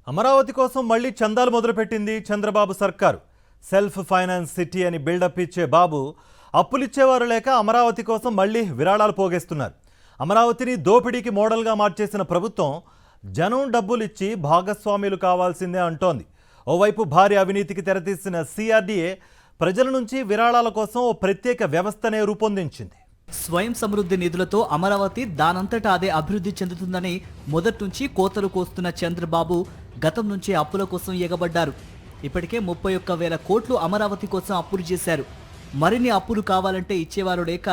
అమరావతి కోసం మళ్ళీ చందాలు మొదలుపెట్టింది చంద్రబాబు సర్కారు. సెల్ఫ్ ఫైనాన్స్ సిటీ అని బిల్డప్ ఇచ్చే బాబు అప్పులిచ్చేవారు లేక అమరావతి కోసం మళ్ళీ విరాళాలు పోగేస్తున్నారు. అమరావతిని దోపిడీకి మోడల్గా మార్చేసిన ప్రభుత్వం జనం డబ్బులిచ్చి భాగస్వాములు కావాల్సిందే అంటోంది. ఓవైపు భారీ అవినీతికి తెరతీసిన సిఆర్డీఏ ప్రజల నుంచి విరాళాల కోసం ఓ ప్రత్యేక వ్యవస్థనే రూపొందించింది. స్వయం సమృద్ధి నిధులతో అమరావతి దానంతటా అదే అభివృద్ధి చెందుతుందని మొదటి నుంచి కోతలు కోస్తున్న చంద్రబాబు గతం నుంచి అప్పుల కోసం ఎగబడ్డారు. ఇప్పటికే 31,000 కోట్లు అమరావతి కోసం అప్పులు చేశారు. మరిన్ని అప్పులు కావాలంటే ఇచ్చేవారు లేక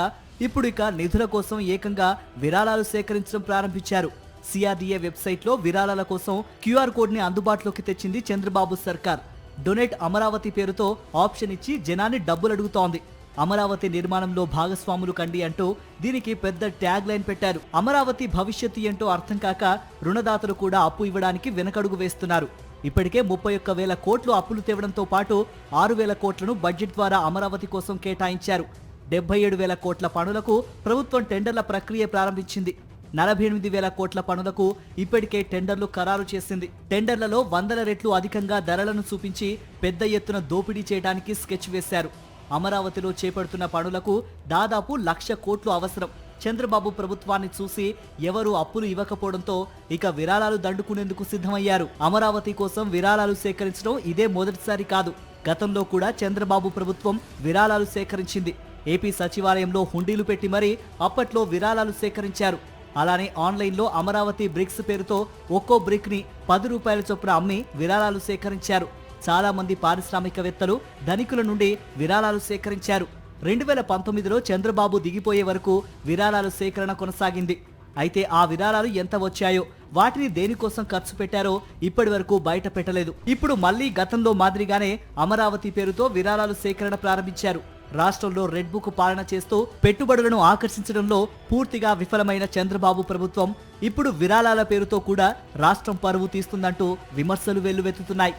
ఇప్పుడు ఇక నిధుల కోసం ఏకంగా విరాళాలు సేకరించడం ప్రారంభించారు. సిఆర్డీఏ వెబ్సైట్లో విరాళాల కోసం క్యూఆర్ కోడ్ని అందుబాటులోకి తెచ్చింది చంద్రబాబు సర్కార్. డొనేట్ అమరావతి పేరుతో ఆప్షన్ ఇచ్చి జనాన్ని డబ్బులు అడుగుతోంది. అమరావతి నిర్మాణంలో భాగస్వాములు కండి అంటూ దీనికి పెద్ద ట్యాగ్ లైన్ పెట్టారు. అమరావతి భవిష్యత్తు ఏంటో అర్థం కాక రుణదాతలు కూడా అప్పు ఇవ్వడానికి వెనకడుగు వేస్తున్నారు. ఇప్పటికే 31,000 కోట్లు అప్పులు తేవడంతో పాటు 6,000 కోట్లను బడ్జెట్ ద్వారా అమరావతి కోసం కేటాయించారు. 77,000 కోట్ల పనులకు ప్రభుత్వం టెండర్ల ప్రక్రియ ప్రారంభించింది. 48,000 కోట్ల పనులకు ఇప్పటికే టెండర్లు ఖరారు చేసింది. టెండర్లలో 100 రెట్లు అధికంగా ధరలను చూపించి పెద్ద ఎత్తున దోపిడీ చేయడానికి స్కెచ్ వేశారు. అమరావతిలో చేపడుతున్న పనులకు దాదాపు 1,00,000 కోట్లు అవసరం. చంద్రబాబు ప్రభుత్వాన్ని చూసి ఎవరూ అప్పులు ఇవ్వకపోవడంతో ఇక విరాళాలు దండుకునేందుకు సిద్ధమయ్యారు. అమరావతి కోసం విరాళాలు సేకరించడం ఇదే మొదటిసారి కాదు. గతంలో కూడా చంద్రబాబు ప్రభుత్వం విరాళాలు సేకరించింది. ఏపీ సచివాలయంలో హుండీలు పెట్టి మరీ అప్పట్లో విరాళాలు సేకరించారు. అలానే ఆన్లైన్లో అమరావతి బ్రిక్స్ పేరుతో ఒక్కో బ్రిక్ ని 10 రూపాయల చొప్పున అమ్మి విరాళాలు సేకరించారు. చాలా మంది పారిశ్రామికవేత్తలు ధనికుల నుండి విరాళాలు సేకరించారు. 2019లో చంద్రబాబు దిగిపోయే వరకు విరాళాలు సేకరణ కొనసాగింది. అయితే ఆ విరాళాలు ఎంత వచ్చాయో, వాటిని దేనికోసం ఖర్చు పెట్టారో ఇప్పటి వరకు బయట పెట్టలేదు. ఇప్పుడు మళ్లీ గతంలో మాదిరిగానే అమరావతి పేరుతో విరాళాలు సేకరణ ప్రారంభించారు. రాష్ట్రంలో రెడ్ బుక్ పాలన చేస్తూ పెట్టుబడులను ఆకర్షించడంలో పూర్తిగా విఫలమైన చంద్రబాబు ప్రభుత్వం ఇప్పుడు విరాళాల పేరుతో కూడా రాష్ట్రం పరువు తీస్తుందంటూ విమర్శలు వెల్లువెత్తుతున్నాయి.